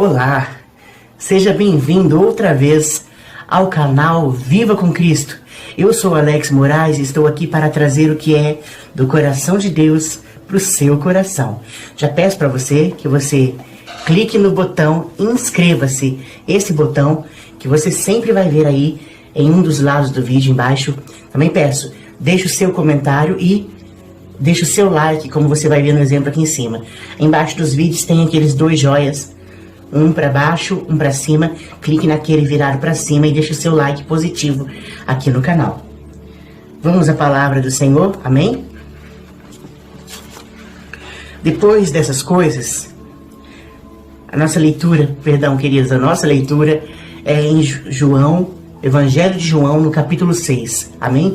Olá, seja bem-vindo outra vez ao canal Viva com Cristo. Eu sou Alex Moraes e estou aqui para trazer o que é do coração de Deus para o seu coração. Já peço para você que você clique no botão inscreva-se, esse botão que você sempre vai ver aí em um dos lados do vídeo embaixo. Também peço, deixe o seu comentário e deixe o seu like, como você vai ver no exemplo aqui em cima. Embaixo dos vídeos tem aqueles dois joias, um para baixo, um para cima. Clique naquele virado para cima e deixe o seu like positivo aqui no canal. Vamos à palavra do Senhor, amém? Depois dessas coisas, a nossa leitura é em João, Evangelho de João, no capítulo 6, amém?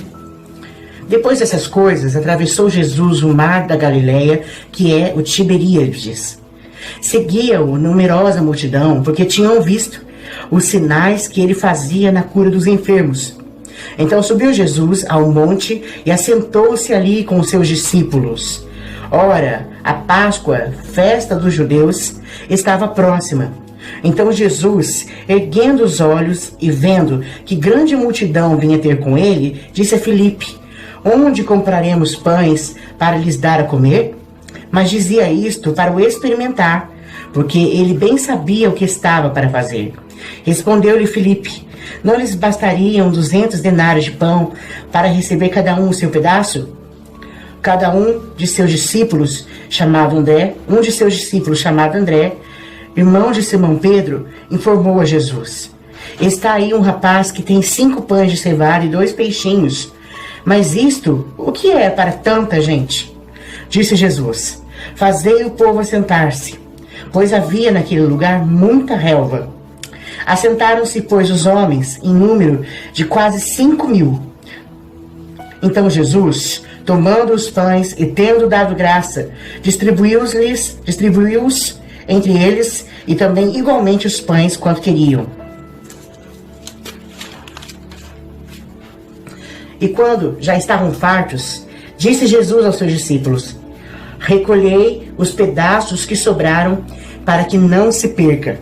Depois dessas coisas, atravessou Jesus o mar da Galileia, que é o Tiberíades. Seguia-o numerosa multidão, porque tinham visto os sinais que ele fazia na cura dos enfermos. Então subiu Jesus ao monte e assentou-se ali com os seus discípulos. Ora, a Páscoa, festa dos judeus, estava próxima. Então Jesus, erguendo os olhos e vendo que grande multidão vinha ter com ele, disse a Filipe: onde compraremos pães para lhes dar a comer? Mas dizia isto para o experimentar, porque ele bem sabia o que estava para fazer. Respondeu-lhe Filipe: não lhes bastariam 200 denários de pão para receber cada um o seu pedaço? Cada um de seus discípulos, chamado André, irmão de Simão Pedro, informou a Jesus: está aí um rapaz que tem 5 pães de cevada e 2 peixinhos. Mas isto, o que é para tanta gente? Disse Jesus: fazei o povo assentar-se, pois havia naquele lugar muita relva. Assentaram-se, pois, os homens, em número de quase 5.000. Então Jesus, tomando os pães e tendo dado graça, distribuiu-os entre eles, e também igualmente os pães quanto queriam. E quando já estavam fartos, disse Jesus aos seus discípulos: recolhei os pedaços que sobraram, para que não se perca.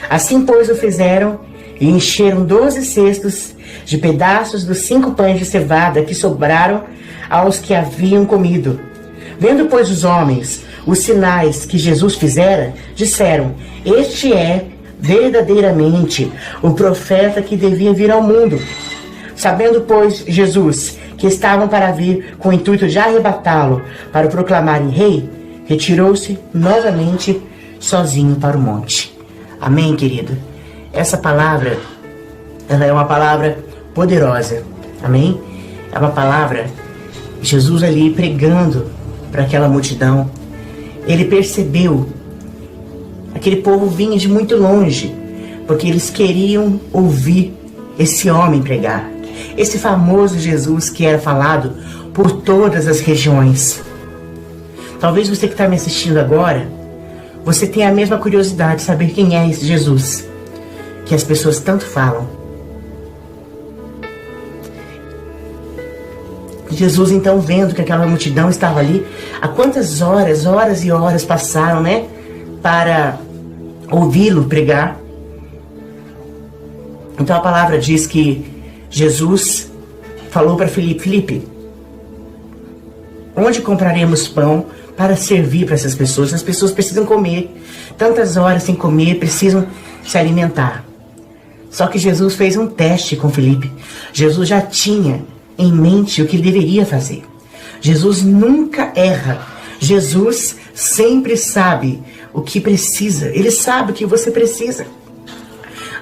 Assim, pois, o fizeram, e encheram 12 cestos de pedaços dos 5 pães de cevada que sobraram aos que haviam comido. Vendo, pois, os homens os sinais que Jesus fizera, disseram: este é verdadeiramente o profeta que devia vir ao mundo. Sabendo, pois, Jesus que estavam para vir com o intuito de arrebatá-lo para o proclamarem rei, retirou-se novamente sozinho para o monte. Amém, querido? Essa palavra, ela é uma palavra poderosa. Amém? É uma palavra, Jesus ali pregando para aquela multidão. Ele percebeu, aquele povo vinha de muito longe, porque eles queriam ouvir esse homem pregar. Esse famoso Jesus que era falado por todas as regiões. Talvez você que está me assistindo agora, você tenha a mesma curiosidade de saber quem é esse Jesus que as pessoas tanto falam. Jesus, então, vendo que aquela multidão estava ali, há quantas horas e horas passaram, né, para ouvi-lo pregar. Então a palavra diz que Jesus falou para Filipe: Filipe, onde compraremos pão para servir para essas pessoas? As pessoas precisam comer, tantas horas sem comer, precisam se alimentar. Só que Jesus fez um teste com Filipe. Jesus já tinha em mente o que ele deveria fazer. Jesus nunca erra. Jesus sempre sabe o que precisa. Ele sabe o que você precisa.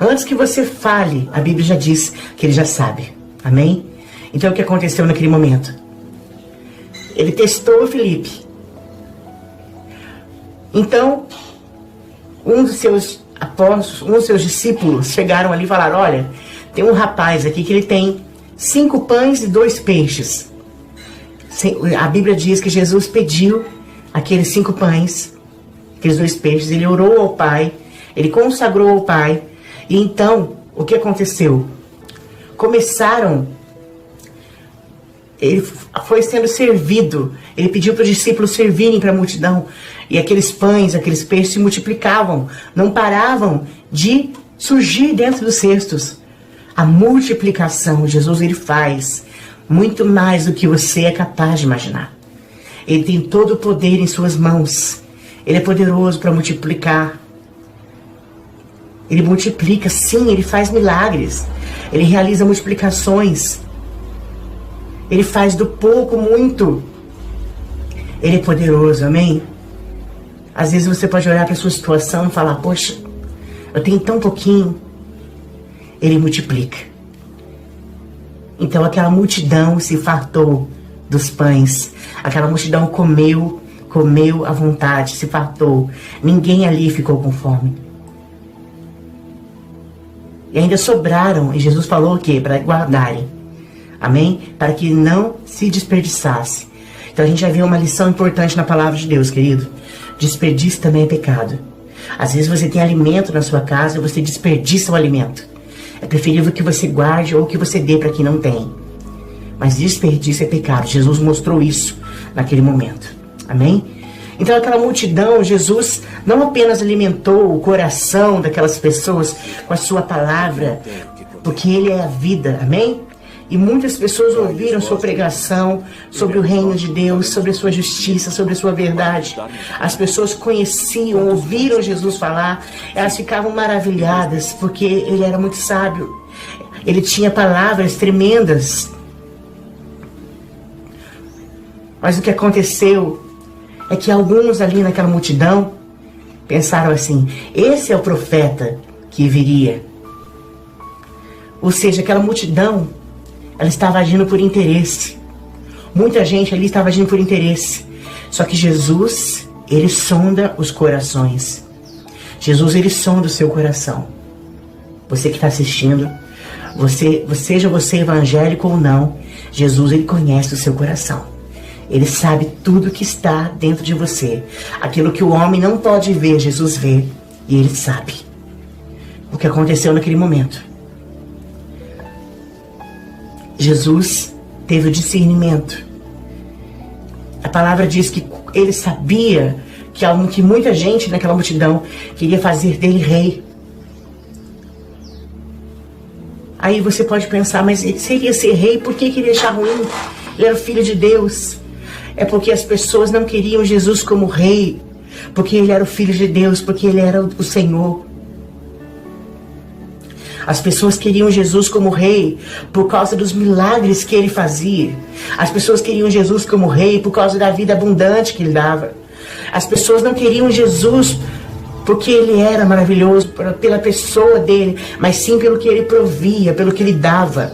Antes que você fale, a Bíblia já diz que ele já sabe. Amém? Então o que aconteceu naquele momento? Ele testou Filipe. Então, um dos seus apóstolos, um dos seus discípulos chegaram ali e falaram: olha, tem um rapaz aqui que ele tem 5 pães e 2 peixes. A Bíblia diz que Jesus pediu aqueles 5 pães, aqueles 2 peixes, ele orou ao Pai, ele consagrou ao Pai. E então, o que aconteceu? Ele foi sendo servido, ele pediu para os discípulos servirem para a multidão. E aqueles pães, aqueles peixes se multiplicavam, não paravam de surgir dentro dos cestos. A multiplicação, Jesus ele faz muito mais do que você é capaz de imaginar. Ele tem todo o poder em suas mãos. Ele é poderoso para multiplicar. Ele multiplica, sim, ele faz milagres. Ele realiza multiplicações. Ele faz do pouco muito. Ele é poderoso, amém? Às vezes você pode olhar para a sua situação e falar, poxa, eu tenho tão pouquinho. Ele multiplica. Então aquela multidão se fartou dos pães. Aquela multidão comeu à vontade, se fartou. Ninguém ali ficou com fome. E ainda sobraram. E Jesus falou o quê? Para guardarem. Amém? Para que não se desperdiçasse. Então a gente já viu uma lição importante na palavra de Deus, querido. Desperdício também é pecado. Às vezes você tem alimento na sua casa e você desperdiça o alimento. É preferível que você guarde ou que você dê para quem não tem. Mas desperdício é pecado. Jesus mostrou isso naquele momento. Amém? Então aquela multidão, Jesus não apenas alimentou o coração daquelas pessoas com a sua palavra, porque Ele é a vida. Amém? E muitas pessoas ouviram sua pregação sobre o reino de Deus, sobre a sua justiça, sobre a sua verdade. As pessoas conheciam, ouviram Jesus falar, elas ficavam maravilhadas, porque Ele era muito sábio. Ele tinha palavras tremendas. Mas o que aconteceu é que alguns ali naquela multidão pensaram assim, esse é o profeta que viria. Ou seja, aquela multidão, ela estava agindo por interesse. Muita gente ali estava agindo por interesse. Só que Jesus, Ele sonda os corações. Jesus, Ele sonda o seu coração. Você que está assistindo, seja você evangélico ou não, Jesus, Ele conhece o seu coração. Ele sabe tudo que está dentro de você. Aquilo que o homem não pode ver, Jesus vê. E Ele sabe o que aconteceu naquele momento. Jesus teve o discernimento. A palavra diz que Ele sabia que muita gente naquela multidão queria fazer dele rei. Aí você pode pensar, mas ele seria ser rei, por que ele ia achar ruim? Ele era o filho de Deus. É porque as pessoas não queriam Jesus como rei, porque Ele era o Filho de Deus, porque Ele era o Senhor. As pessoas queriam Jesus como rei por causa dos milagres que Ele fazia. As pessoas queriam Jesus como rei por causa da vida abundante que Ele dava. As pessoas não queriam Jesus porque Ele era maravilhoso, pela pessoa dEle, mas sim pelo que Ele provia, pelo que Ele dava.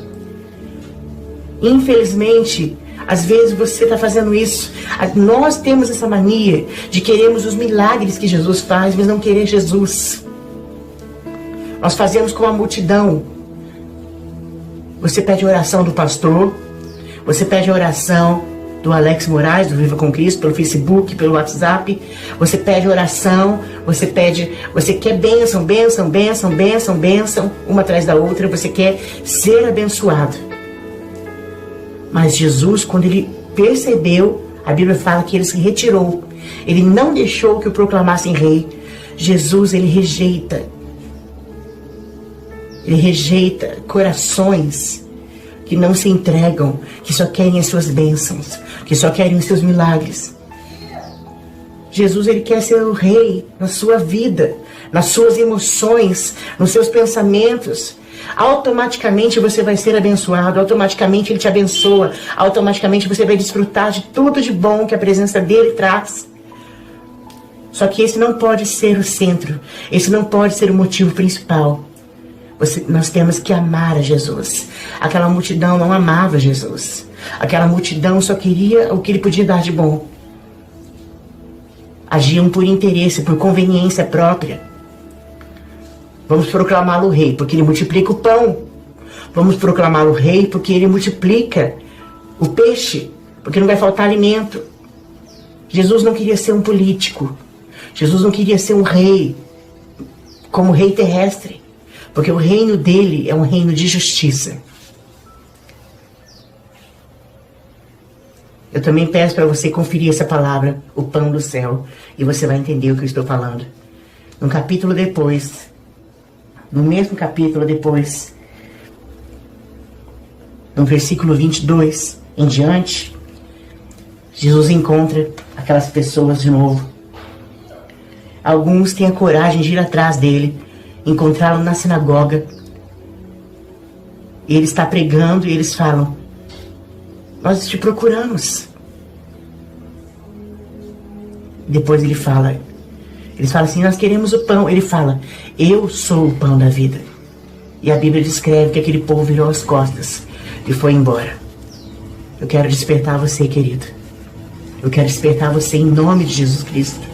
Infelizmente, às vezes você está fazendo isso. Nós temos essa mania de queremos os milagres que Jesus faz, mas não querer Jesus. Nós fazemos com a multidão. Você pede a oração do pastor, você pede a oração do Alex Moraes, do Viva com Cristo, pelo Facebook, pelo WhatsApp. Você pede oração, você quer bênção, bênção, bênção, bênção, bênção, uma atrás da outra, você quer ser abençoado. Mas Jesus, quando Ele percebeu, a Bíblia fala que Ele se retirou. Ele não deixou que o proclamassem rei. Jesus, Ele rejeita corações que não se entregam, que só querem as suas bênçãos, que só querem os seus milagres. Jesus, Ele quer ser o rei na sua vida, nas suas emoções, nos seus pensamentos. Automaticamente você vai ser abençoado, automaticamente Ele te abençoa, automaticamente você vai desfrutar de tudo de bom que a presença dEle traz. Só que esse não pode ser o centro, esse não pode ser o motivo principal. Nós temos que amar a Jesus. Aquela multidão não amava Jesus. Aquela multidão só queria o que Ele podia dar de bom. Agiam por interesse, por conveniência própria. Vamos proclamá-lo rei, porque Ele multiplica o pão. Vamos proclamá-lo rei, porque Ele multiplica o peixe, porque não vai faltar alimento. Jesus não queria ser um político. Jesus não queria ser um rei, como rei terrestre, porque o reino dele é um reino de justiça. Eu também peço para você conferir essa palavra, o pão do céu, e você vai entender o que eu estou falando. No capítulo depois, no mesmo capítulo depois, no versículo 22 em diante, Jesus encontra aquelas pessoas de novo. Alguns têm a coragem de ir atrás dele, encontrá-lo na sinagoga. E ele está pregando e eles falam: nós te procuramos. Depois eles falam assim: nós queremos o pão. Ele fala: eu sou o pão da vida. E a Bíblia descreve que aquele povo virou as costas e foi embora. Eu quero despertar você, querido. Eu quero despertar você em nome de Jesus Cristo.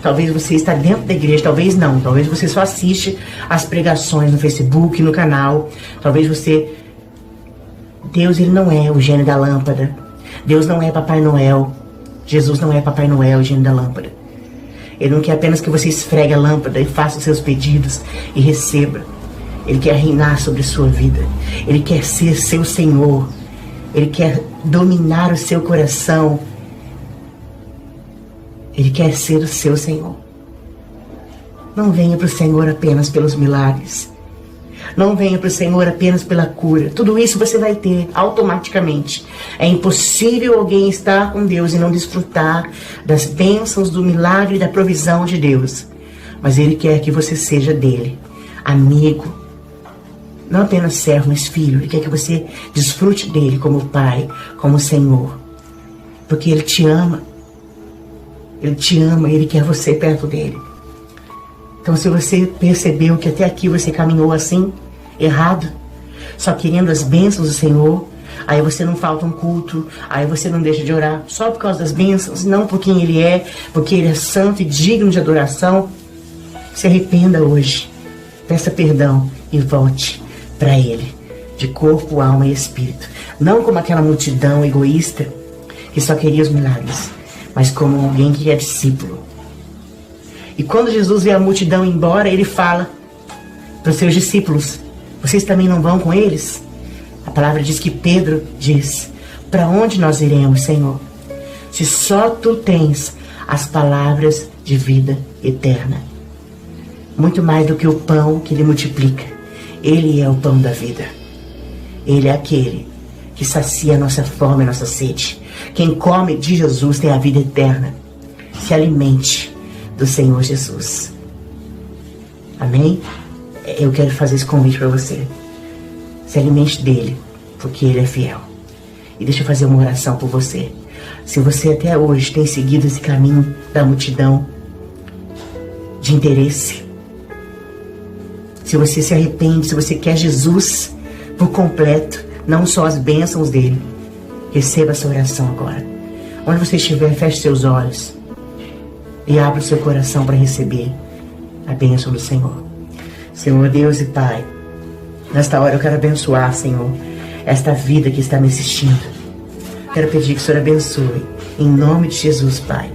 Talvez você está dentro da igreja, talvez não. Talvez você só assiste as pregações no Facebook, no canal. Talvez você... Deus, ele não é o gênio da lâmpada. Deus não é Papai Noel. Jesus não é Papai Noel, o gênio da lâmpada. Ele não quer apenas que você esfregue a lâmpada e faça os seus pedidos e receba. Ele quer reinar sobre a sua vida. Ele quer ser seu Senhor. Ele quer dominar o seu coração. Ele quer ser o seu Senhor. Não venha para o Senhor apenas pelos milagres. Não venha para o Senhor apenas pela cura. Tudo isso você vai ter automaticamente. É impossível alguém estar com Deus e não desfrutar das bênçãos, do milagre e da provisão de Deus. Mas Ele quer que você seja dele, amigo. Não apenas servo, mas filho. Ele quer que você desfrute dele como Pai, como Senhor. Porque Ele te ama. Ele te ama, Ele quer você perto dele. Então, se você percebeu que até aqui você caminhou assim, errado, só querendo as bênçãos do Senhor, aí você não falta um culto, aí você não deixa de orar só por causa das bênçãos, não por quem Ele é, porque Ele é santo e digno de adoração, se arrependa hoje, peça perdão e volte para Ele, de corpo, alma e espírito. Não como aquela multidão egoísta que só queria os milagres, mas como alguém que é discípulo. E quando Jesus vê a multidão embora, Ele fala para os seus discípulos: vocês também não vão com eles? A palavra diz que Pedro diz: para onde nós iremos, Senhor? Se só Tu tens as palavras de vida eterna. Muito mais do que o pão que Ele multiplica. Ele é o pão da vida. Ele é aquele que sacia a nossa fome, a nossa sede. Quem come de Jesus tem a vida eterna. Se alimente do Senhor Jesus. Amém? Eu quero fazer esse convite para você. Se alimente dele, porque ele é fiel. E deixa eu fazer uma oração por você. Se você até hoje tem seguido esse caminho da multidão de interesse, se você se arrepende, se você quer Jesus por completo, não só as bênçãos dele, receba essa oração agora. Onde você estiver, feche seus olhos e abra o seu coração para receber a bênção do Senhor. Senhor Deus e Pai, nesta hora eu quero abençoar, Senhor, esta vida que está me assistindo. Quero pedir que o Senhor abençoe, em nome de Jesus, Pai,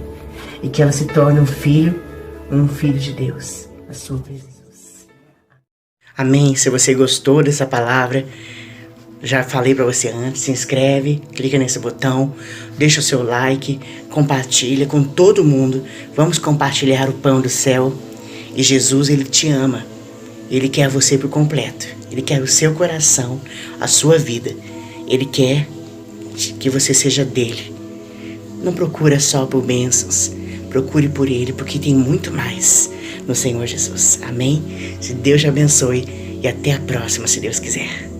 e que ela se torne um filho de Deus, a sua presença. Amém. Se você gostou dessa palavra, já falei para você antes, se inscreve, clica nesse botão, deixa o seu like, compartilha com todo mundo. Vamos compartilhar o pão do céu. E Jesus, Ele te ama. Ele quer você por completo. Ele quer o seu coração, a sua vida. Ele quer que você seja dele. Não procura só por bênçãos. Procure por Ele, porque tem muito mais no Senhor Jesus. Amém? Se Deus te abençoe e até a próxima, se Deus quiser.